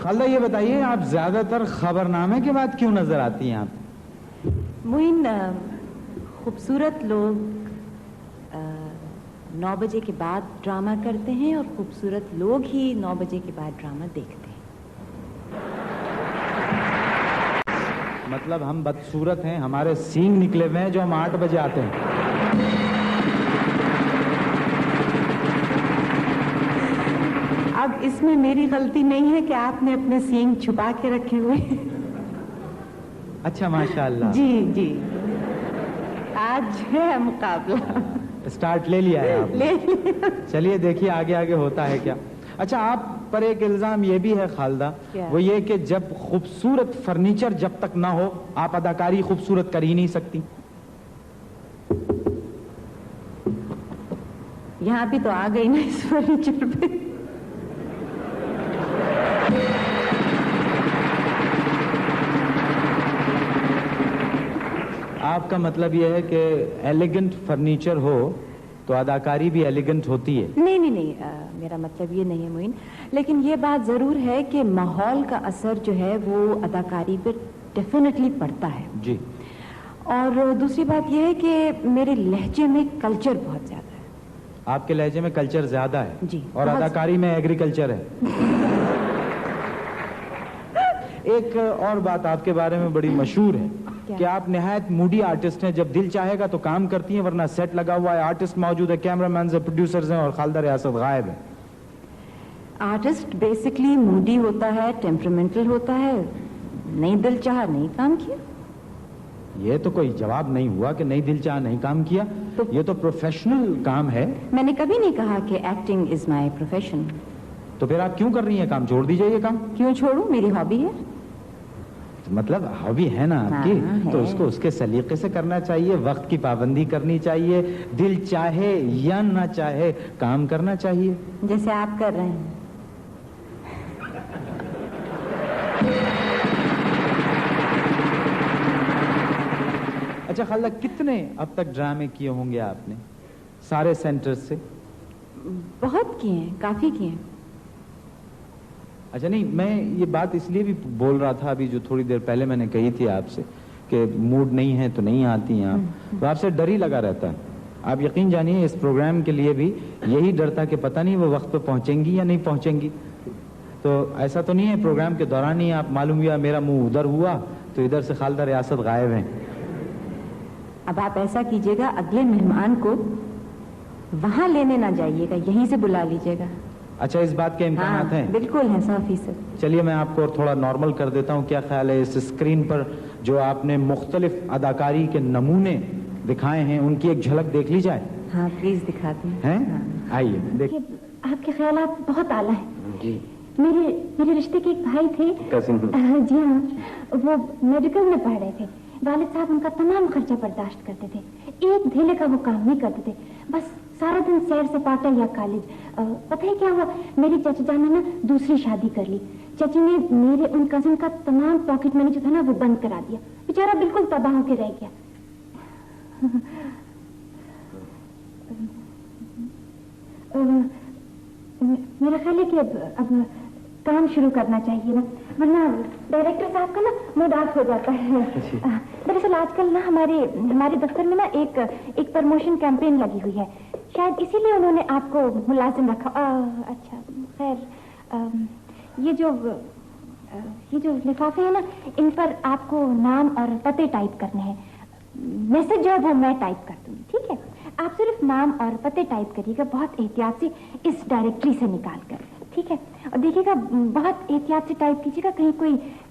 खालदा ये बताइए, आप ज्यादातर खबरनामे के बाद क्यों नजर आती हैं आप? मोइन, खूबसूरत लोग 9 बजे के बाद ड्रामा करते हैं और खूबसूरत लोग ही 9 बजे के बाद ड्रामा देखते हैं। मतलब हम बदसूरत हैं, हमारे सींग निकले हुए हैं जो हम 8 बजे आते हैं। अब इसमें मेरी गलती नहीं है कि आपने अपने सींग छुपा के रखे हुए। अच्छा, माशाल्लाह। जी जी, आज है मुकाबला। स्टार्ट ले लिया है आपने? ले लिया। चलिए देखिए आगे आगे होता है क्या। अच्छा, आप पर एक इल्जाम ये भी है खालदा, वो ये कि जब खूबसूरत फर्नीचर जब तक ना हो आप अदाकारी खूबसूरत कर ही नहीं सकती। यहाँ भी तो आ गई ना इस फर्नीचर पे। आपका मतलब यह है कि एलिगेंट फर्नीचर हो तो अदाकारी भी एलिगेंट होती है? नहीं नहीं नहीं, मेरा मतलब ये नहीं है मोइन, लेकिन ये बात जरूर है कि माहौल का असर जो है वो अदाकारी पे डेफिनेटली पड़ता है जी। और दूसरी बात ये है कि मेरे लहजे में कल्चर बहुत ज्यादा है। आपके लहजे में कल्चर ज्यादा है जी, और अदाकारी में एग्रीकल्चर है। एक और बात आपके बारे में बड़ी मशहूर है कि आप निहायत मूडी आर्टिस्ट हैं। जब दिल चाहेगा तो काम करती हैं, वरना सेट लगा हुआ है, आर्टिस्ट मौजूद है, कैमरामैन है, प्रोड्यूसर्स हैं और खालदा रियासत गायब है। आर्टिस्ट बेसिकली मूडी होता है, टेम्परामेंटल होता है। नहीं दिल चाहा नहीं काम किया। ये तो कोई जवाब नहीं हुआ कि नहीं दिल चाहा नहीं काम किया, तो ये तो प्रोफेशनल काम है। मैंने कभी नहीं कहा कि एक्टिंग इज माय प्रोफेशन। तो फिर आप क्यों कर रही हैं काम? छोड़ दीजिए ये काम। क्यों छोड़ूं, मेरी हॉबी है। मतलब हॉबी है ना आपकी? हाँ, तो उसको उसके सलीके से करना चाहिए, वक्त की पाबंदी करनी चाहिए, दिल चाहे या ना चाहे काम करना चाहिए, जैसे आप कर रहे हैं। अच्छा खालदा, कितने अब तक ड्रामे किए होंगे आपने सारे सेंटर्स से? बहुत किए हैं, काफी किए हैं। अच्छा, नहीं मैं ये बात इसलिए भी बोल रहा था अभी जो थोड़ी देर पहले मैंने कही थी आपसे कि मूड नहीं है तो नहीं आती हैं आप, तो आपसे डर ही लगा रहता है। आप यकीन जानिए इस प्रोग्राम के लिए भी यही डर था कि पता नहीं वो वक्त पे पहुंचेंगी या नहीं पहुंचेंगी। तो ऐसा तो नहीं है प्रोग्राम के दौरान ही आप मालूम हुआ मेरा मुंह उधर हुआ तो इधर से खालदा रियासत गायब हैं? अब आप ऐसा कीजिएगा, अगले मेहमान को वहां लेने ना जाइएगा, यहीं से बुला लीजिएगा। अच्छा, इस बात के इम्कानात हैं? बिल्कुल है, 100%। चलिए मैं आपको और थोड़ा नॉर्मल कर देता हूँ। क्या ख्याल है इस स्क्रीन पर जो आपने मुख्तलिफ अदाकारी के नमूने दिखाए हैं उनकी एक झलक देख ली जाए? हाँ प्लीज दिखाते हैं। हाँ। आइए देखिए। आपके ख्यालात बहुत आला है जी। मेरे रिश्ते के एक भाई थे। जी हाँ, वो मेडिकल में पढ़ रहे थे। वालिद साहब उनका तमाम खर्चा बर्दाश्त करते थे, एक धेले का वो काम नहीं करते थे, बस सारा दिन सैर सपाटा या कॉलेज। पता है क्या हुआ, मेरी चाची जान ने ना दूसरी शादी कर ली। चाची ने मेरे उन कजिन का तमाम पॉकेट मनी जो था ना वो बंद करा दिया। बेचारा बिल्कुल तबाह होके रह गया। मेरा ख्याल है कि अब काम शुरू करना चाहिए ना, वरना डायरेक्टर साहब का ना मूड ऑफ हो जाता है। दरअसल आजकल ना हमारे दफ्तर में ना एक प्रमोशन कैंपेन लगी हुई है, शायद इसीलिए उन्होंने आपको मुलाजिम रखा। अच्छा खैर, ये जो लिफाफे हैं ना, इन पर आपको नाम और पते टाइप करने हैं। मैसेज जो है वो मैं टाइप कर दूंगी, ठीक है? आप सिर्फ नाम और पते टाइप करिएगा, बहुत एहतियात से इस डायरेक्टरी से निकाल कर, ठीक है? और देखिएगा बहुत एहतियात से टाइप कीजिएगा, कहीं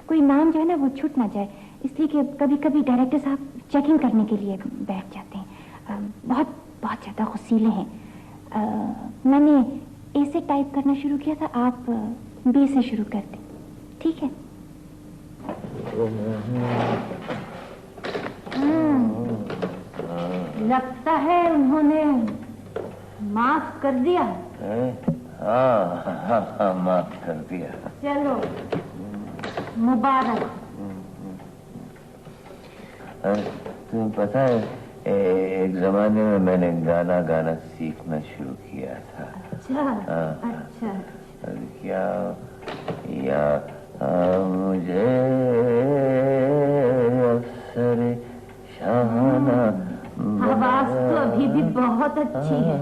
कोई नाम जो है ना वो छूट ना जाए, इसलिए कि कभी कभी डायरेक्टर साहब चेकिंग करने के लिए बैठ जाते हैं। बहुत बहुत ज्यादा गुस्सीले हैं। मैंने ए से टाइप करना शुरू किया था, आप बी से शुरू कर दें, ठीक है? लगता है उन्होंने माफ कर दिया। हाँ, माफ कर दिया। चलो मुबारक। तुम्हें पता है एक जमाने में मैंने गाना सीखना शुरू किया था। अच्छा। अच्छा। क्या या मुझे अफसर शाहाना आवाज तो अभी भी बहुत अच्छी है।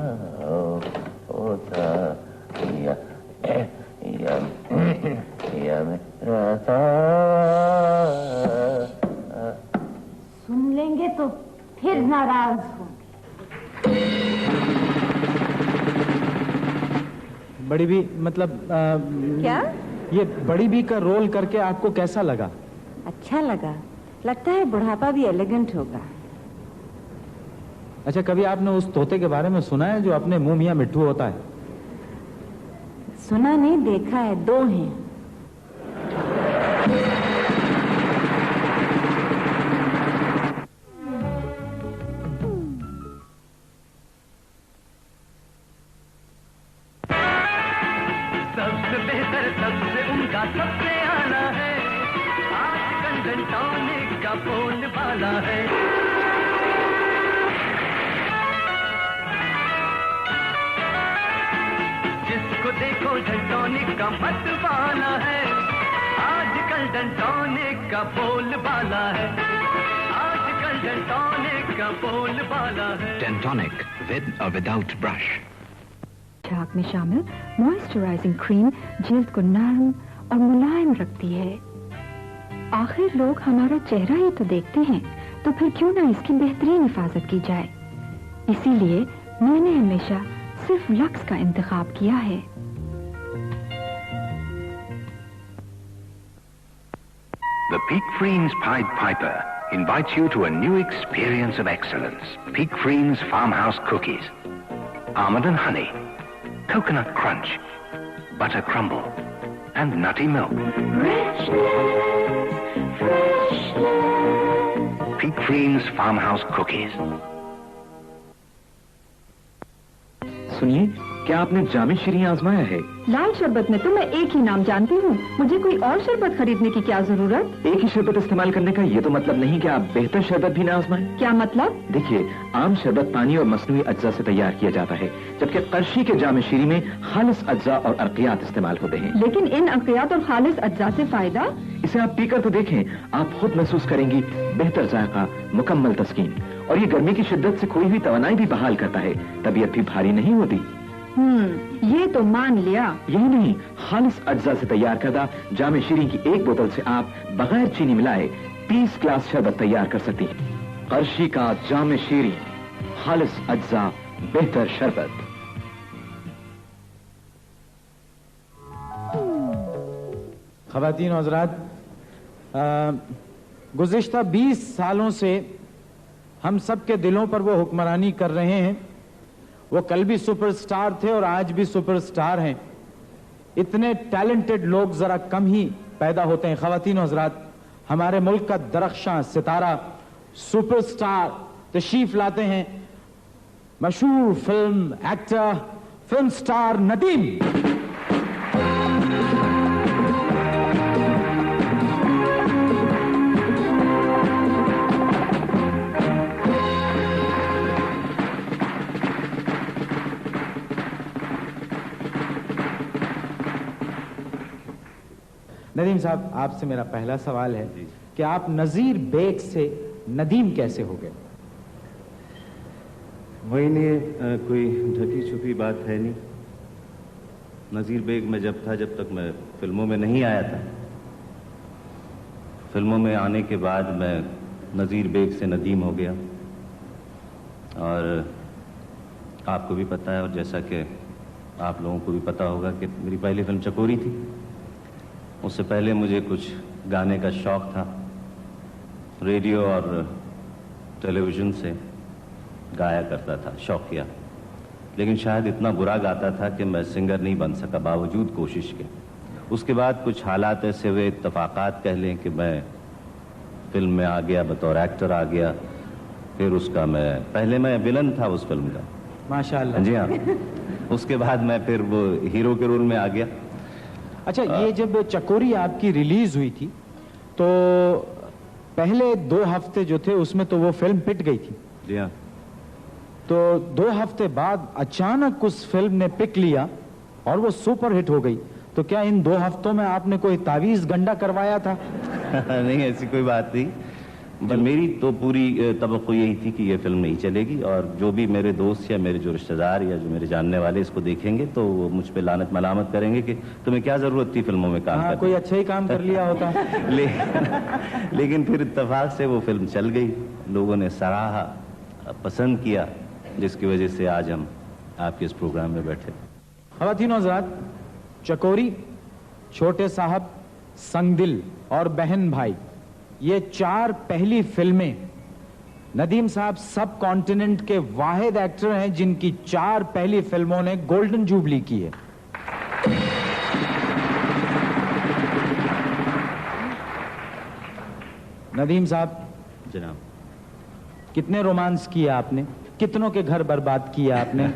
होता या मेरा था। सुन लेंगे तो फिर नाराज होंगे। बड़ी भी मतलब क्या? ये बड़ी बी का रोल करके आपको कैसा लगा? अच्छा लगा। लगता है बुढ़ापा भी एलिगेंट होगा। अच्छा, कभी आपने उस तोते के बारे में सुना है जो अपने मुंह मियां मिट्ठू होता है? सुना नहीं, देखा है, 2 हैं। सबसे बेहतर, सबसे उनका, सबसे आला है। आजकल डंटॉनिक का बोलबाला है। जिसको देखो डंटॉनिक का मतवाला है। आजकल डंटॉनिक का बोलबाला है। आजकल डंटॉनिक का बोलबाला है। Dentonic, with or without brush. झाग में शामिल मॉइस्चराइजिंग क्रीम जिल्द को नरम और मुलायम रखती है। आखिर लोग हमारा चेहरा ही तो देखते हैं, तो फिर क्यों ना इसकी बेहतरीन हिफाजत की जाए। इसीलिए मैंने हमेशा सिर्फ लक्स का इंतखाब किया है। The Peak Freens Pied Piper invites you to a new experience of excellence. Peak Freens Farmhouse Cookies. Almond and honey, coconut crunch, butter crumble, and nutty milk. Peak Freens Farmhouse Cookies. सुनिए, क्या आपने जामे शीरी आजमाया है? लाल शरबत में तो मैं एक ही नाम जानती हूँ। मुझे कोई और शरबत खरीदने की क्या जरूरत? एक ही शरबत इस्तेमाल करने का ये तो मतलब नहीं कि आप बेहतर शरबत भी ना आजमाएं। क्या मतलब? देखिए, आम शरबत पानी और मसनूई अज्जा से तैयार किया जाता है, जबकि कर्शी के जामे शीरी में खालिस अज्जा और अर्कियात इस्तेमाल होते हैं। लेकिन इन अर्कियात और खालिस अज्जा से फायदा? इसे आप पीकर तो देखें, आप खुद महसूस करेंगी बेहतर जायका, मुकम्मल तस्कीन, और ये गर्मी की शिद्दत से खोई हुई तवानाई भी बहाल करता है। तबीयत भी भारी नहीं होती। ये तो मान लिया। यही नहीं, खालिस अज्जा से तैयार करदा जामे शीरी की एक बोतल से आप बगैर चीनी मिलाए 30 ग्लास शरबत तैयार कर सकती हैं। कर्शी का जामे शीरी, खालिस अज्जा, बेहतर शरबत। ख़वातीन और हज़रात, गुज़िश्ता 20 सालों से हम सब के दिलों पर वो हुक्मरानी कर रहे हैं। वो कल भी सुपरस्टार थे और आज भी सुपरस्टार हैं। इतने टैलेंटेड लोग जरा कम ही पैदा होते हैं। ख़वातीन और हज़रात, हमारे मुल्क का दरख्शां सितारा सुपरस्टार तशरीफ लाते हैं, मशहूर film actor, film star Nadeem. Nadeem साहब, आपसे मेरा पहला सवाल है कि आप नजीर बेग से नदीम कैसे हो गए? वही नहीं, कोई ढकी छुपी बात है नहीं। नजीर बेग में जब था, जब तक मैं फिल्मों में नहीं आया था। फिल्मों में आने के बाद मैं नजीर बेग से नदीम हो गया। और आपको भी पता है, और जैसा कि आप लोगों को भी पता होगा, कि मेरी पहली फिल्म चकोरी थी। उससे पहले मुझे कुछ गाने का शौक था। रेडियो और टेलीविज़न से गाया करता था, शौकिया। लेकिन शायद इतना बुरा गाता था कि मैं सिंगर नहीं बन सका, बावजूद कोशिश के। उसके बाद कुछ हालात ऐसे हुए, इत्तफाकात कह लें, कि मैं फिल्म में आ गया, बतौर एक्टर आ गया। फिर उसका पहले मैं विलन था उस फिल्म का, माशाअल्लाह। जी हाँ। उसके बाद मैं फिर वो हीरो के रोल में आ गया। अच्छा, ये जब चकोरी आपकी रिलीज हुई थी, तो पहले 2 हफ्ते जो थे उसमें तो वो फिल्म पिट गई थी। जी हाँ। तो 2 हफ्ते बाद अचानक उस फिल्म ने पिक लिया और वो सुपर हिट हो गई। तो क्या इन 2 हफ्तों में आपने कोई तावीज गंडा करवाया था? नहीं, ऐसी कोई बात नहीं। मेरी तो पूरी तवक्को यही थी कि ये फिल्म नहीं चलेगी, और जो भी मेरे दोस्त या मेरे जो रिश्तेदार या जो मेरे जानने वाले इसको देखेंगे तो वो मुझ पे लानत मलामत करेंगे कि तुम्हें क्या जरूरत थी फिल्मों में काम करने। कोई अच्छा ही काम कर लिया होता। लेकिन फिर इत्तेफाक से वो फिल्म चल गई, लोगों ने सराहा, पसंद किया, जिसकी वजह से आज हम आपके इस प्रोग्राम में बैठे। ख़वातीन और हज़रात, चकोरी, छोटे साहब, संगदिल और बहन भाई, ये 4 पहली फिल्में। नदीम साहब सब कॉन्टिनेंट के वाहिद एक्टर हैं जिनकी 4 पहली फिल्मों ने गोल्डन जुबली की है। नदीम साहब जनाब, कितने रोमांस किए आपने? कितनों के घर बर्बाद किए आपने?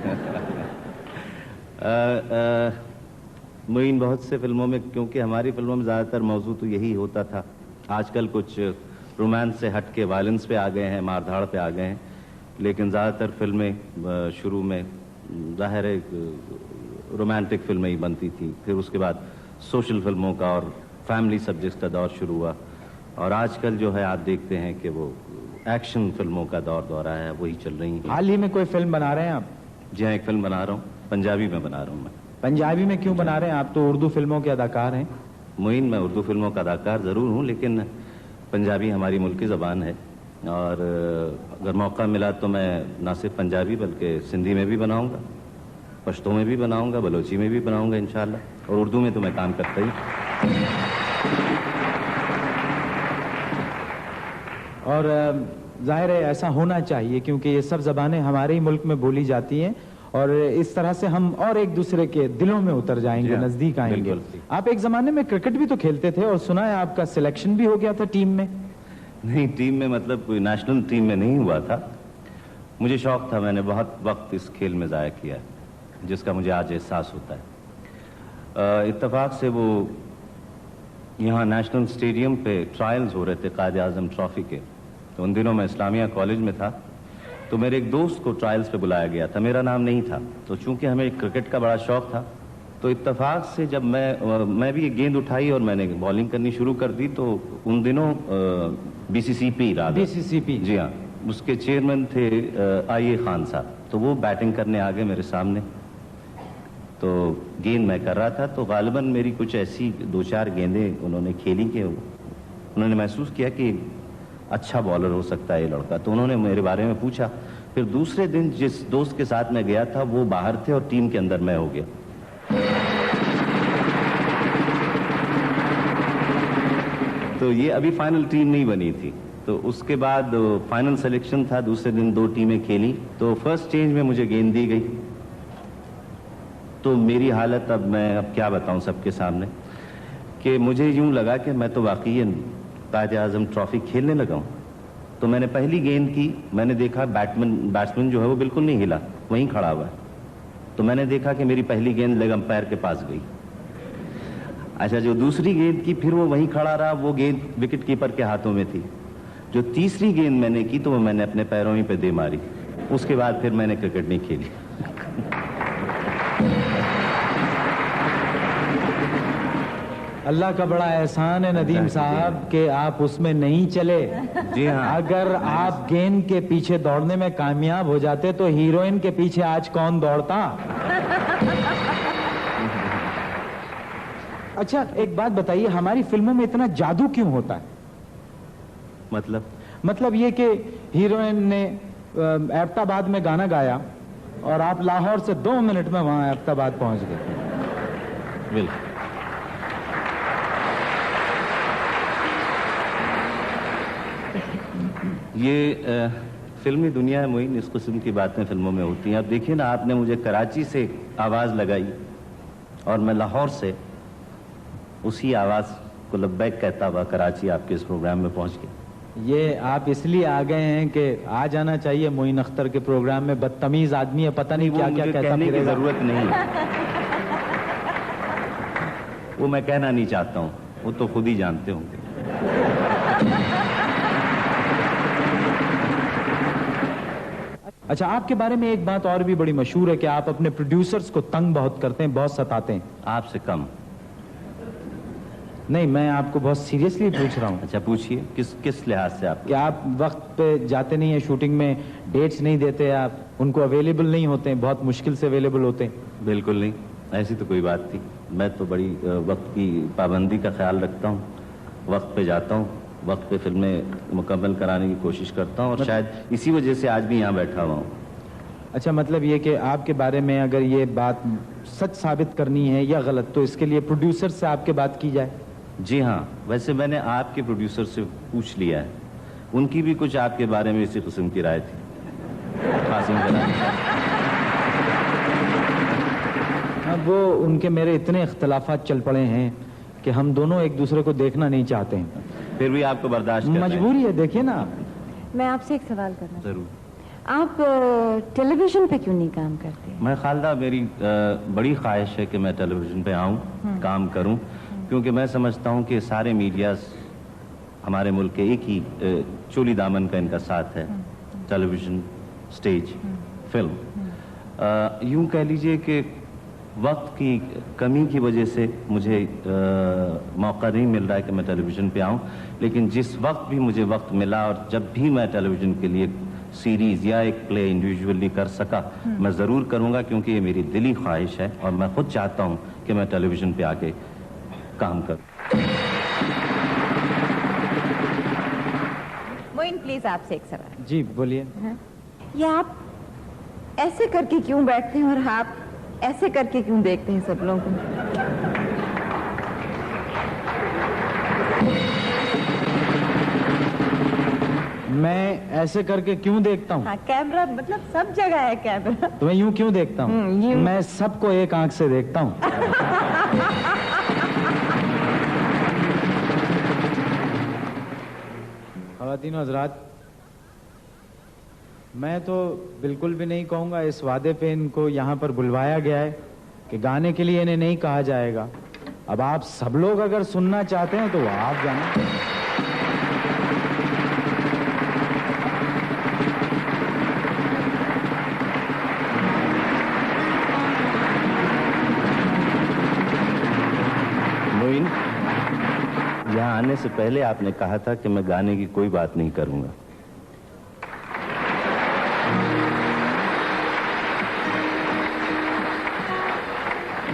मुइन, बहुत से फिल्मों में, क्योंकि हमारी फिल्मों में ज़्यादातर मौजू तो यही होता था। आजकल कुछ रोमांस से हट के वायलेंस पे आ गए हैं, मारधाड़ पे आ गए हैं, लेकिन ज़्यादातर फिल्में शुरू में ज़ाहिर है रोमांटिक फिल्में ही बनती थी। फिर उसके बाद सोशल फिल्मों का और फैमिली सब्जेक्ट्स का दौर शुरू हुआ, और आजकल जो है आप देखते हैं कि वो एक्शन फिल्मों का दौर है, वही चल रही है। हाल ही में कोई फिल्म बना रहे हैं आप? जी हाँ, एक फिल्म बना रहा हूँ, पंजाबी में बना रहा हूँ मैं। पंजाबी में क्यों बना रहे हैं? आप तो उर्दू फिल्मों के अदाकार हैं। मुइन, मैं उर्दू फिल्मों का अदाकार ज़रूर हूँ, लेकिन पंजाबी हमारी मुल्की ज़बान है, और अगर मौका मिला तो मैं ना सिर्फ पंजाबी बल्कि सिंधी में भी बनाऊँगा, पश्तो में भी बनाऊँगा, बलोची में भी बनाऊँगा इंशाल्लाह, और उर्दू में तो मैं काम करता ही। और जाहिर है ऐसा होना चाहिए, क्योंकि ये सब ज़बानें हमारे ही मुल्क में बोली जाती हैं, और इस तरह से हम और एक दूसरे के दिलों में उतर जाएंगे, नजदीक आएंगे। आप एक जमाने में क्रिकेट भी तो खेलते थे, और सुना है आपका सिलेक्शन भी हो गया था टीम में? नहीं, टीम में मतलब कोई नेशनल टीम में नहीं हुआ था। मुझे शौक था, मैंने बहुत वक्त इस खेल में ज़ाया किया, जिसका मुझे आज एहसास होता है। इत्तेफाक से वो यहाँ नेशनल स्टेडियम पे ट्रायल्स हो रहे थे कायद आज़म ट्रॉफी के, तो उन दिनों मैं इस्लामिया कॉलेज में था, तो मेरे एक दोस्त को ट्रायल्स पे बुलाया गया था, मेरा नाम नहीं था। तो चूंकि हमें क्रिकेट का बड़ा शौक था, तो इत्तेफाक से जब मैं भी एक गेंद उठाई और मैंने बॉलिंग करनी शुरू कर दी, तो उन दिनों बीसीसीपी जी हाँ, उसके चेयरमैन थे आईए खान साहब, तो वो बैटिंग करने आ गए मेरे सामने। तो गेंद मैं कर रहा था, तो गालिबन मेरी कुछ ऐसी 2-4 गेंदें उन्होंने खेली कि उन्होंने महसूस किया कि अच्छा बॉलर हो सकता है ये लड़का, तो उन्होंने मेरे बारे में पूछा। फिर दूसरे दिन जिस दोस्त के साथ मैं गया था वो बाहर थे, और टीम के अंदर मैं हो गया। तो ये अभी फाइनल टीम नहीं बनी थी, तो उसके बाद फाइनल सिलेक्शन था, दूसरे दिन 2 टीमें खेली, तो फर्स्ट चेंज में मुझे गेंद दी गई। तो मेरी हालत अब मैं क्या बताऊं सबके सामने, कि मुझे यूं लगा कि मैं तो वाकई कायद आज़म ट्रॉफी खेलने लगा हूं। तो मैंने पहली गेंद की, मैंने देखा बैट्समैन जो है वो बिल्कुल नहीं हिला, वहीं खड़ा हुआ है। तो मैंने देखा कि मेरी पहली गेंद लेग अंपायर के पास गई। अच्छा, जो दूसरी गेंद की फिर वो वहीं खड़ा रहा, वो गेंद विकेट कीपर के हाथों में थी। जो तीसरी गेंद मैंने की तो वो मैंने अपने पैरों ही पे दे मारी। उसके बाद फिर मैंने क्रिकेट नहीं खेली। अल्लाह का बड़ा एहसान है नदीम साहब कि आप उसमें नहीं चले। जी हाँ, अगर आप गेंद के पीछे दौड़ने में कामयाब हो जाते तो हीरोइन के पीछे आज कौन दौड़ता। अच्छा, एक बात बताइए, हमारी फिल्मों में इतना जादू क्यों होता है? मतलब ये कि हीरोइन ने एबटाबाद में गाना गाया और आप लाहौर से 2 मिनट में वहां एबटाबाद पहुंच गए। बिल्कुल। ये फिल्मी दुनिया है मोइन, इस किस्म की बातें फिल्मों में होती हैं। अब देखिए ना, आपने मुझे कराची से आवाज़ लगाई और मैं लाहौर से उसी आवाज़ को लब्बैक कहता हुआ कराची आपके इस प्रोग्राम में पहुंच गया। ये आप इसलिए आ गए हैं कि आ जाना चाहिए मोइन अख्तर के प्रोग्राम में। बदतमीज आदमी है, पता नहीं क्या क्या कहता कहने की जरूरत नहीं है। वो मैं कहना नहीं चाहता हूँ, वो तो खुद ही जानते होंगे। अच्छा, आपके बारे में एक बात और भी बड़ी मशहूर है कि आप अपने प्रोड्यूसर्स को तंग बहुत करते हैं, बहुत सताते हैं। आपसे कम। नहीं, मैं आपको बहुत सीरियसली पूछ रहा हूँ। अच्छा पूछिए, किस लिहाज से आप? क्या आप वक्त पे जाते नहीं है शूटिंग में, डेट्स नहीं देते आप, उनको अवेलेबल नहीं होते हैं, बहुत मुश्किल से अवेलेबल होते हैं? बिल्कुल नहीं, ऐसी तो कोई बात थी। मैं तो बड़ी वक्त की पाबंदी का ख्याल रखता हूँ, वक्त पे जाता हूँ, वक्त पे फिल्में मुकम्मल कराने की कोशिश करता हूँ और शायद इसी वजह से आज भी यहाँ बैठा हुआ हूँ। अच्छा, मतलब ये कि आपके बारे में अगर ये बात सच साबित करनी है या गलत, तो इसके लिए प्रोड्यूसर से आपके बात की जाए? जी हाँ, वैसे मैंने आपके प्रोड्यूसर से पूछ लिया है, उनकी भी कुछ आपके बारे में इसी किस्म की राय थी। अब वो उनके मेरे इतने इख्तलाफात चल पड़े हैं कि हम दोनों एक दूसरे को देखना नहीं चाहते हैं। फिर भी आपको बर्दाश्त करना है। मजबूरी है, देखिए ना आप। मैं आपसे एक सवाल करना जरूर। आप टेलीविजन पे क्यों नहीं काम करते? मैं खालदा, मेरी बड़ी ख्वाहिश है कि मैं टेलीविजन पे आऊँ, काम करूँ, क्योंकि मैं समझता हूँ कि सारे मीडियाज हमारे मुल्क के एक ही चोली दामन का इनका साथ है, टेलीविजन, स्टेज, फिल्म। यूँ कह लीजिए कि वक्त की कमी की वजह से मुझे मौका नहीं मिल रहा है कि मैं टेलीविज़न पे आऊँ, लेकिन जिस वक्त भी मुझे वक्त मिला और जब भी मैं टेलीविज़न के लिए सीरीज़ या एक प्ले इंडिविजुअली कर सका, मैं ज़रूर करूँगा, क्योंकि ये मेरी दिली ख्वाहिश है और मैं खुद चाहता हूँ कि मैं टेलीविज़न पे आके काम करूँ। मोइन, प्लीज आपसे एक सवाल। जी बोलिए। ये आप ऐसे करके क्यों बैठते हैं और आप ऐसे करके क्यों देखते हैं सब लोगों को? मैं ऐसे करके क्यों देखता हूँ? हाँ, कैमरा मतलब सब जगह है कैमरा। तो मैं यूं क्यों देखता हूँ? मैं सबको एक आंख से देखता हूँ। ख़वातीन हज़रात, मैं तो बिल्कुल भी नहीं कहूँगा, इस वादे पे इनको यहाँ पर बुलवाया गया है कि गाने के लिए इन्हें नहीं कहा जाएगा। अब आप सब लोग अगर सुनना चाहते हैं तो आप जाने। मोइन, यहाँ आने से पहले आपने कहा था कि मैं गाने की कोई बात नहीं करूँगा।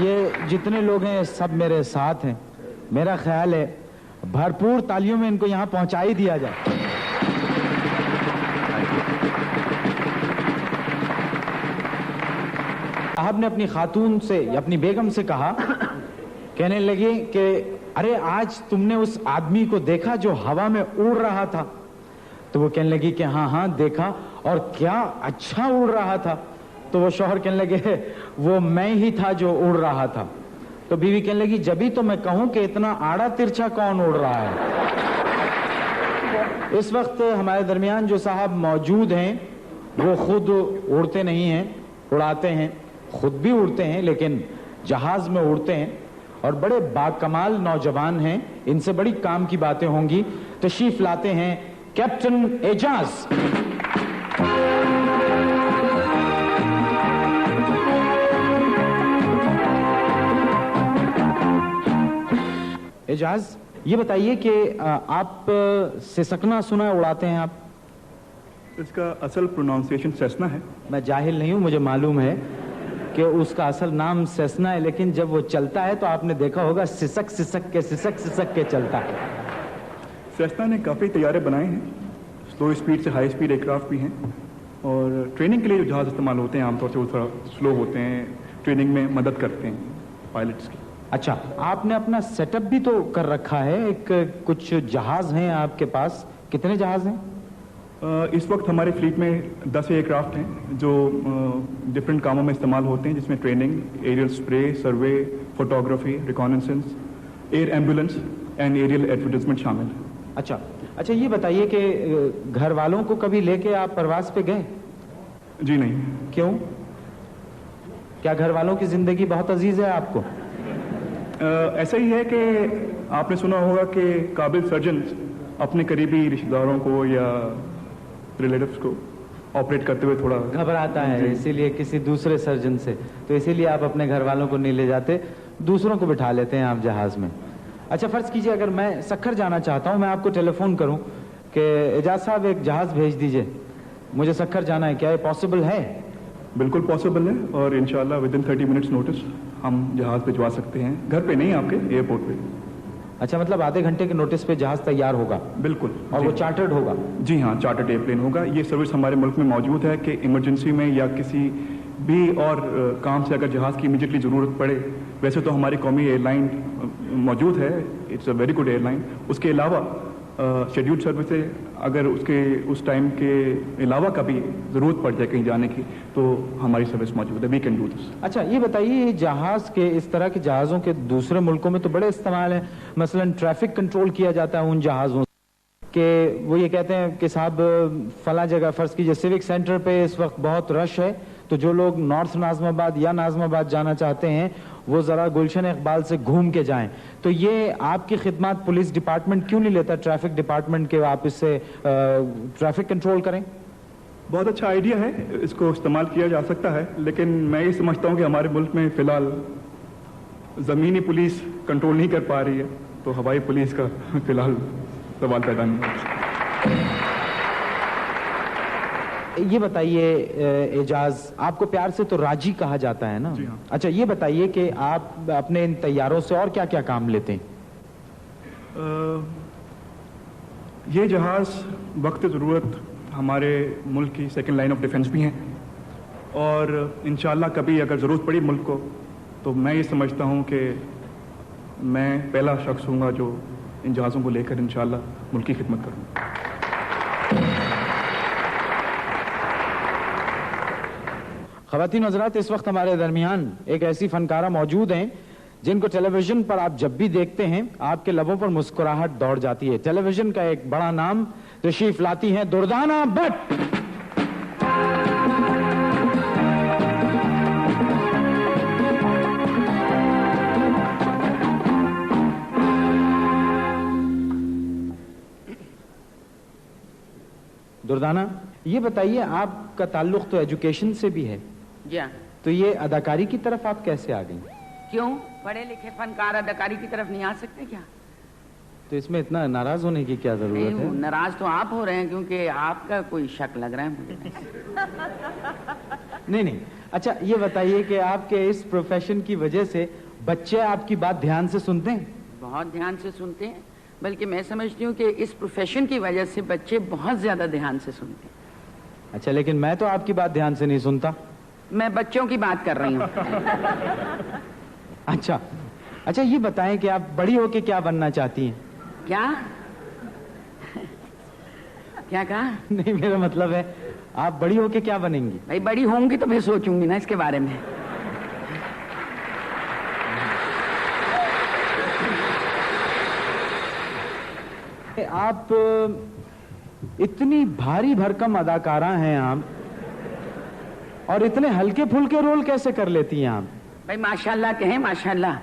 ये जितने लोग हैं सब मेरे साथ हैं। मेरा ख्याल है भरपूर तालियों में इनको यहाँ पहुँचा ही दिया जाए। साहब ने अपनी खातून से, अपनी बेगम से कहा, कहने लगे कि अरे आज तुमने उस आदमी को देखा जो हवा में उड़ रहा था? तो वो कहने लगी कि हाँ हाँ देखा, और क्या अच्छा उड़ रहा था। तो वो शौहर कहने लगे वो मैं ही था जो उड़ रहा था। तो बीवी कहने लगी जब ही तो मैं कहूं कि इतना आड़ा तिरछा कौन उड़ रहा है। इस वक्त हमारे दरमियान जो साहब मौजूद हैं वो खुद उड़ते नहीं हैं, उड़ाते हैं, खुद भी उड़ते हैं, लेकिन जहाज में उड़ते हैं और बड़े बाकमाल नौजवान हैं। इनसे बड़ी काम की बातें होंगी। तशरीफ लाते हैं कैप्टन एजाज। एजाज, ये बताइए कि आप सिसकना सुना है, उड़ाते हैं आप? इसका असल प्रोनाउंसिएशन सेस्ना है। मैं जाहिल नहीं हूं, मुझे मालूम है कि उसका असल नाम सेस्ना है, लेकिन जब वो चलता है तो आपने देखा होगा सिसक सिसक के चलता है। सेस्ना ने काफ़ी तैयारे बनाए हैं, स्लो स्पीड से हाई स्पीड एयरक्राफ्ट भी हैं, और ट्रेनिंग के लिए जो जहाज़ इस्तेमाल होते हैं आमतौर से वो थोड़ा स्लो होते हैं, ट्रेनिंग में मदद करते हैं पायलट्स की। अच्छा, आपने अपना सेटअप भी तो कर रखा है, एक कुछ जहाज हैं आपके पास, कितने जहाज हैं? इस वक्त हमारे फ्लीट में 10 एयरक्राफ्ट हैं जो डिफरेंट कामों में इस्तेमाल होते हैं, जिसमें training, aerial spray, survey, photography, reconnaissance, air ambulance and aerial advertisement शामिल है। अच्छा, ये बताइए कि घर वालों को कभी लेके आप प्रवास पे गए? जी नहीं। क्यों? क्या घर वालों की जिंदगी बहुत अजीज है आपको? ऐसा ही है कि आपने सुना होगा कि काबिल सर्जन अपने करीबी रिश्तेदारों को या रिलेटिव्स को ऑपरेट करते हुए थोड़ा घबराता है, इसीलिए किसी दूसरे सर्जन से, तो इसीलिए आप अपने घर वालों को नहीं ले जाते, दूसरों को बिठा लेते हैं आप जहाज में। अच्छा फर्ज कीजिए अगर मैं सक्खर जाना चाहता हूँ, मैं आपको टेलीफोन करूँ कि एजाज साहब एक जहाज भेज दीजिए, मुझे सक्खर जाना है, क्या ये पॉसिबल है? बिल्कुल पॉसिबल है और इंशाल्लाह विदिन 30 मिनट्स नोटिस हम जहाज भिजवा सकते हैं, घर पे नहीं आपके, एयरपोर्ट पे। अच्छा, मतलब आधे घंटे के नोटिस पे जहाज तैयार होगा? बिल्कुल। और वो चार्टर्ड होगा? जी हाँ, चार्टर्ड एयरप्लेन होगा। ये सर्विस हमारे मुल्क में मौजूद है कि इमरजेंसी में या किसी भी और काम से अगर जहाज की इमीडिएटली ज़रूरत पड़े, वैसे तो हमारी कौमी एयरलाइन मौजूद है, it's a very good airline, उसके अलावा शेड्यूल्ड सर्विसेज अगर उसके उस टाइम के अलावा कभी ज़रूरत पड़ जाए कहीं जाने की तो हमारी सर्विस मौजूद है, वी कैन डू दिस। अच्छा ये बताइए, जहाज के इस तरह के जहाज़ों के दूसरे मुल्कों में तो बड़े इस्तेमाल है, मसलन ट्रैफिक कंट्रोल किया जाता है उन जहाज़ों के, वो ये कहते हैं कि साहब फला जगह फर्ज कीजिए सिविक सेंटर पे इस वक्त बहुत रश है, तो जो लोग नॉर्थ नाज़िमाबाद या नाज़िमाबाद जाना चाहते हैं वो ज़रा गुलशन इकबाल से घूम के जाएं। तो ये आपकी खिदमत पुलिस डिपार्टमेंट क्यों नहीं लेता, ट्रैफिक डिपार्टमेंट के, आप इससे ट्रैफिक कंट्रोल करें? बहुत अच्छा आइडिया है, इसको इस्तेमाल किया जा सकता है, लेकिन मैं ये समझता हूँ कि हमारे मुल्क में फ़िलहाल ज़मीनी पुलिस कंट्रोल नहीं कर पा रही है, तो हवाई पुलिस का फ़िलहाल सवाल पैदा नहीं होता। ये बताइए एजाज, आपको प्यार से तो राजी कहा जाता है ना? जी हाँ। अच्छा ये बताइए कि आप अपने इन तैयारों से और क्या क्या काम लेते हैं? ये जहाज़ वक्त ज़रूरत हमारे मुल्क की सेकंड लाइन ऑफ डिफेंस भी हैं और इंशाल्लाह कभी अगर ज़रूरत पड़ी मुल्क को तो मैं ये समझता हूँ कि मैं पहला शख्स हूँगा जो इन जहाज़ों को लेकर इंशाल्लाह मुल्क की खिदमत करूँगा। ख़वातीन हज़रात, इस वक्त हमारे दरमियान एक ऐसी फनकारा मौजूद हैं जिनको टेलीविज़न पर आप जब भी देखते हैं आपके लबों पर मुस्कुराहट दौड़ जाती है। टेलीविज़न का एक बड़ा नाम तशरीफ लाती हैं दुर्दाना भट्ट। दुर्दाना, ये बताइए आपका ताल्लुक तो एजुकेशन से भी है, जी हाँ। तो ये अदाकारी की तरफ आप कैसे आ गई? क्यों, पढ़े लिखे फनकार अदाकारी की तरफ नहीं आ सकते क्या? तो इसमें इतना नाराज होने की क्या जरूरत है? नाराज तो आप हो रहे हैं क्योंकि आपका कोई शक लग रहा है मुझे। नहीं। अच्छा ये बताइए कि आपके इस प्रोफेशन की वजह से बच्चे आपकी बात ध्यान से सुनते हैं? बहुत ध्यान से सुनते हैं, बल्कि मैं समझती हूँ कि इस प्रोफेशन की वजह से बच्चे बहुत ज्यादा ध्यान से सुनते हैं। अच्छा, लेकिन मैं तो आपकी बात ध्यान से नहीं सुनता। मैं बच्चों की बात कर रही हूँ। अच्छा ये बताएं कि आप बड़ी होके क्या बनना चाहती हैं? क्या क्या कहा? नहीं, मेरा मतलब है आप बड़ी होके क्या बनेंगी? भाई बड़ी होंगी तो फिर सोचूंगी ना इसके बारे में। आप इतनी भारी भरकम अदाकारा हैं आप, और इतने हल्के फुल्के रोल कैसे कर लेती हैं आप? भाई माशाल्लाह कहें माशाल्लाह।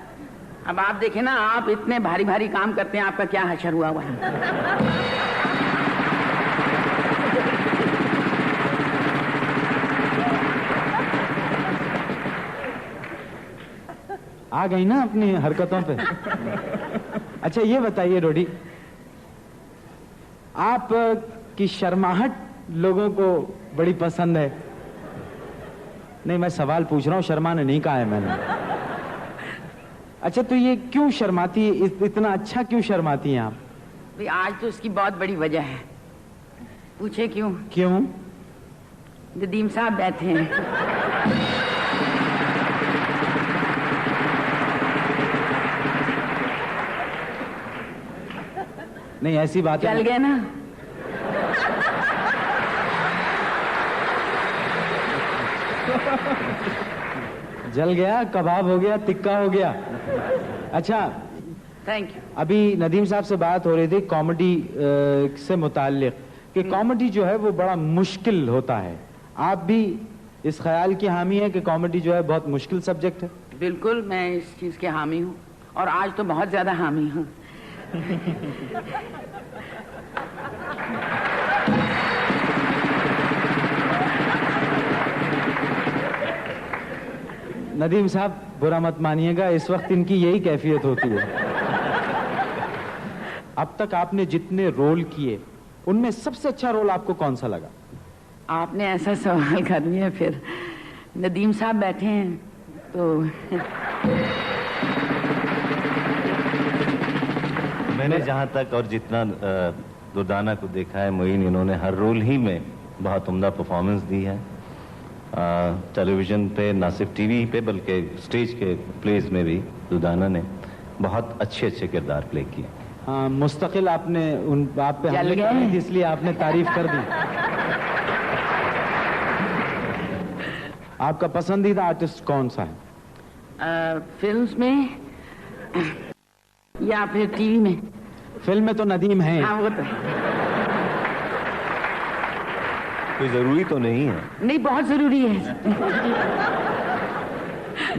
अब आप देखें ना, आप इतने भारी भारी काम करते हैं, आपका क्या हशर हुआ हुआ है? आ गई ना अपनी हरकतों पे। अच्छा ये बताइए रोडी, आप की शर्माहट लोगों को बड़ी पसंद है। नहीं, मैं सवाल पूछ रहा हूँ, शर्माने नहीं कहा है मैंने। अच्छा तो ये क्यों शर्माती है, इतना अच्छा क्यों शर्माती हैं आप? भाई आज तो इसकी बहुत बड़ी वजह है। पूछे क्यों? क्यों? नदीम साहब बैठे हैं। नहीं ऐसी बात चल गए ना। जल गया, कबाब हो गया, तिक्का हो गया। अच्छा थैंक यू। अभी नदीम साहब से बात हो रही थी कॉमेडी से मुताल्लिक कि कॉमेडी जो है वो बड़ा मुश्किल होता है। आप भी इस ख्याल की हामी है कि कॉमेडी जो है बहुत मुश्किल सब्जेक्ट है? बिल्कुल, मैं इस चीज के हामी हूँ और आज तो बहुत ज्यादा हामी हूँ। नदीम साहब बुरा मत मानिएगा, इस वक्त इनकी यही कैफियत होती है। अब तक आपने जितने रोल किए उनमें सबसे अच्छा रोल आपको कौन सा लगा? आपने ऐसा सवाल कर लिया, फिर नदीम साहब बैठे हैं तो मैंने जहाँ तक और जितना दुर्दाना को देखा है मोइन, इन्होंने हर रोल ही में बहुत उम्दा परफॉर्मेंस दी है। टेलीविज़न पे, ना सिर्फ टीवी पे बल्कि स्टेज के प्लेस में भी दुर्दाना ने बहुत अच्छे अच्छे किरदार प्ले किए। हाँ, मुस्तकिल आपने आप पे हमले की थी, इसलिए आपने तारीफ कर दी। आपका पसंदीदा आर्टिस्ट कौन सा है? फिल्म्स में या फिर टीवी में? फिल्म में तो नदीम है। हाँ, वो तो कोई जरूरी तो नहीं है। नहीं, बहुत जरूरी है।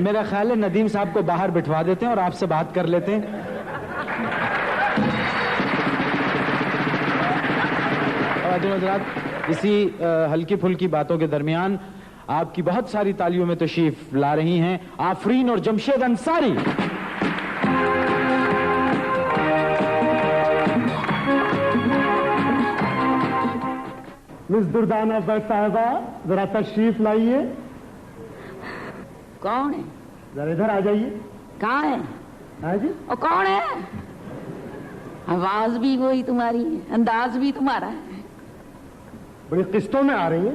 मेरा ख्याल है नदीम साहब को बाहर बिठवा देते हैं और आपसे बात कर लेते हैं। इसी हल्की फुल्की बातों के दरमियान आपकी बहुत सारी तालियों में तशरीफ ला रही हैं आफरीन और जमशेद अंसारी। मिस दुर्दाना साहबा, जरा तशरीफ लाइए। कौन है? जरा इधर आ जाइए। कहाँ है? हाँ जी। और कौन है? आवाज भी वही तुम्हारी है, अंदाज भी तुम्हारा है। बड़ी किस्तों में आ रही है।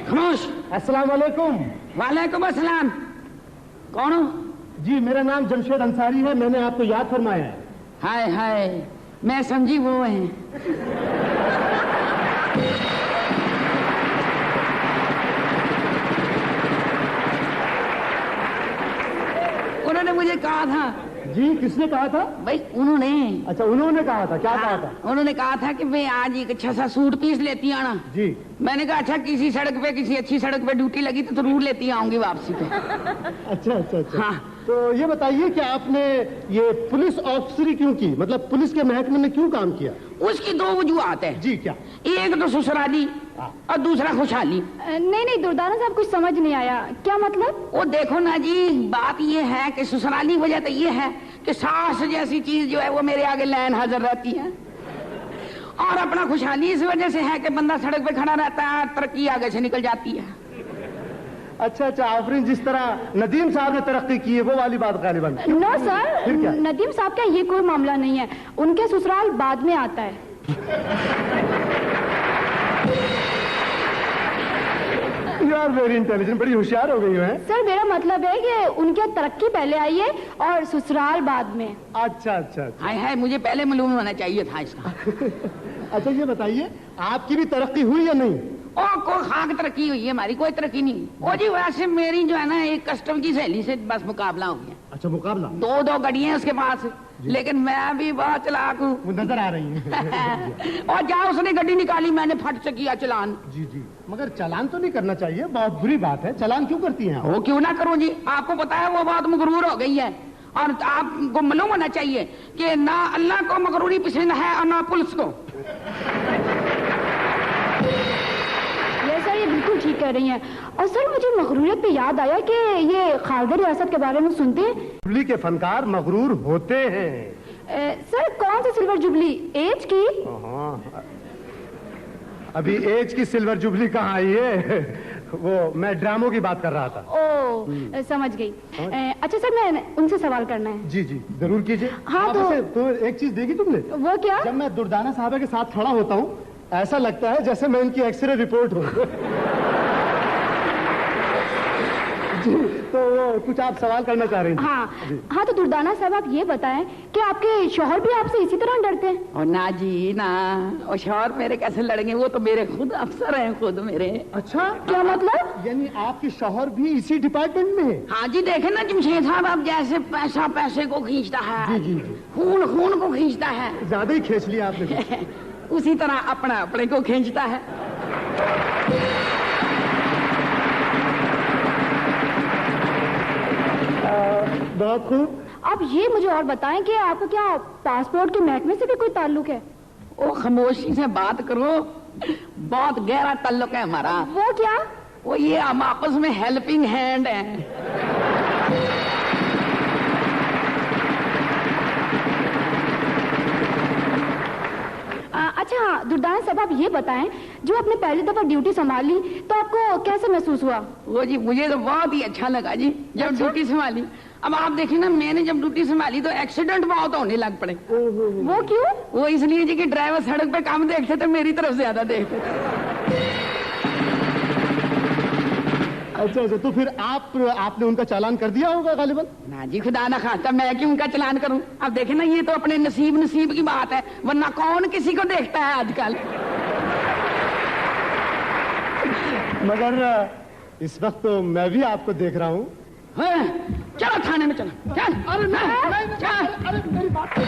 खामोश। अस्सलाम वालेकुम। वालेकुम अस्सलाम। कौन हो? जी, मेरा नाम जमशेद अंसारी है, मैंने आपको याद फरमाया है। हाय हाय, मैं समझी वो है। उन्होंने मुझे कहा था। जी, किसने कहा था? भाई उन्होंने। अच्छा, उन्होंने कहा था। क्या कहा था? उन्होंने कहा था कि मैं आज एक अच्छा सा सूट पीस लेती आना। जी। मैंने कहा अच्छा, किसी सड़क पे, किसी अच्छी सड़क पे ड्यूटी लगी तो जरूर लेती आऊंगी वापसी पे। अच्छा अच्छा अच्छा। हाँ। तो ये बताइए कि आपने ये पुलिस ऑफिसरी क्यों की, मतलब पुलिस के महकमे में क्यों काम किया? उसकी दो वजूहत है। जी, क्या? एक तो ससुराली और दूसरा खुशहाली। नहीं नहीं दुर्दाना साहब, कुछ समझ नहीं आया, क्या मतलब? वो देखो ना जी, बात ये है कि ससुराली वजह तो ये है कि सास जैसी चीज जो है वो मेरे आगे लाइन हाजिर रहती है, और अपना खुशहाली इस वजह से है कि बंदा सड़क पे खड़ा रहता है, तरक्की आगे से निकल जाती है। अच्छा अच्छा, आफरीन, जिस तरह नदीम साहब ने तरक्की की है वो वाली बात गालिबन। नो सर, नदीम साहब का ये कोई मामला नहीं है, उनके ससुराल बाद में आता है। यू आर वेरी इंटेलिजेंट, बड़ी होशियार हो गई है। सर मेरा मतलब है कि उनकी तरक्की पहले आई है और ससुराल बाद में। अच्छा अच्छा। हाय हाय, मुझे पहले मालूम होना चाहिए था इसका। अच्छा, ये बताइए आपकी भी तरक्की हुई या नहीं? ओ, कोई खाक तरक्की हुई है, हमारी कोई तरक्की नहीं। ओ जी, वैसे मेरी जो है ना एक कस्टम की सहेली से बस मुकाबला हो गया। अच्छा, मुकाबला? दो गाड़ियां उसके पास, लेकिन मैं भी बहुत चालाक हूँ। वो नजर आ रही है। और क्या उसने गड्डी निकाली, मैंने फट से किया चलान। जी जी, मगर चलान तो नहीं करना चाहिए, बहुत बुरी बात है। चलान क्यों करती हैं? वो क्यों ना करूँ जी, आपको पता है वो बात मगरूर हो गई है, और आपको मालूम होना चाहिए कि ना अल्लाह को मगरूरी पसंद है और ना पुलिस को। सर ये बिल्कुल ठीक कह रही हैं। और सर मुझे मगरूरियत पे याद आया कि ये खालदा रियासत के बारे में सुनते हैं, जुबली के फनकार मगरूर होते हैं। सर कौन सी सिल्वर जुबली, एज की? अभी एज की सिल्वर जुबली कहाँ आई है? वो मैं ड्रामों की बात कर रहा था। ओ, समझ गई। अच्छा सर, मैं उनसे सवाल करना है। जी जी, जरूर कीजिए। हाँ, तो एक चीज देखी तुमने? वो क्या? जब मैं दुर्दाना साहब के साथ खड़ा होता हूँ, ऐसा लगता है जैसे मैं इनकी एक्सरे रिपोर्ट हूँ। जी, तो कुछ आप सवाल करना चाह रही हैं? हाँ, तो दुर्दाना साहब आप ये बताएं कि आपके शौहर भी आपसे इसी तरह डरते हैं? और ना जी ना, और शौहर मेरे कैसे लड़ेंगे, वो तो मेरे खुद अफसर हैं, खुद मेरे। अच्छा, क्या मतलब? यानी आपके शौहर भी इसी डिपार्टमेंट में है? हाँ जी, देखे ना जमशेद साहब, अब जैसे पैसा पैसे को खींचता है, जी, खून खून को खींचता है, ज्यादा ही खींच लिया आपने। उसी तरह अपना अपने को खींचता है। बहुत खूब। आप ये मुझे और बताएं कि आपको क्या पासपोर्ट के महकमे से भी कोई ताल्लुक है? ओ, खामोशी से बात करो, बहुत गहरा ताल्लुक है हमारा। वो क्या? वो ये हम आपस में हेल्पिंग हैंड है। हाँ दुर्दान साहब, आप ये बताएं, जो आपने पहली दफा ड्यूटी संभाली तो आपको कैसे महसूस हुआ? वो जी मुझे तो बहुत ही अच्छा लगा जी जब ड्यूटी संभाली। अब आप देखिए ना, मैंने जब ड्यूटी संभाली तो एक्सीडेंट बहुत होने लग पड़े। वो क्यों? वो इसलिए जी कि ड्राइवर सड़क पे कम देखते थे, मेरी तरफ ज्यादा देखते थे। अच्छा, तो फिर आपने उनका चालान कर दिया होगा गालिबन? ना जी, खुदा ना खाता, मैं क्यों उनका चालान करूं? अब देखे ना, ये तो अपने नसीब की बात है, वरना कौन किसी को देखता है आजकल। मगर इस वक्त तो मैं भी आपको देख रहा हूँ। चलो थाने में चलो, चल। अरे नहीं, चल। अरे मेरी बात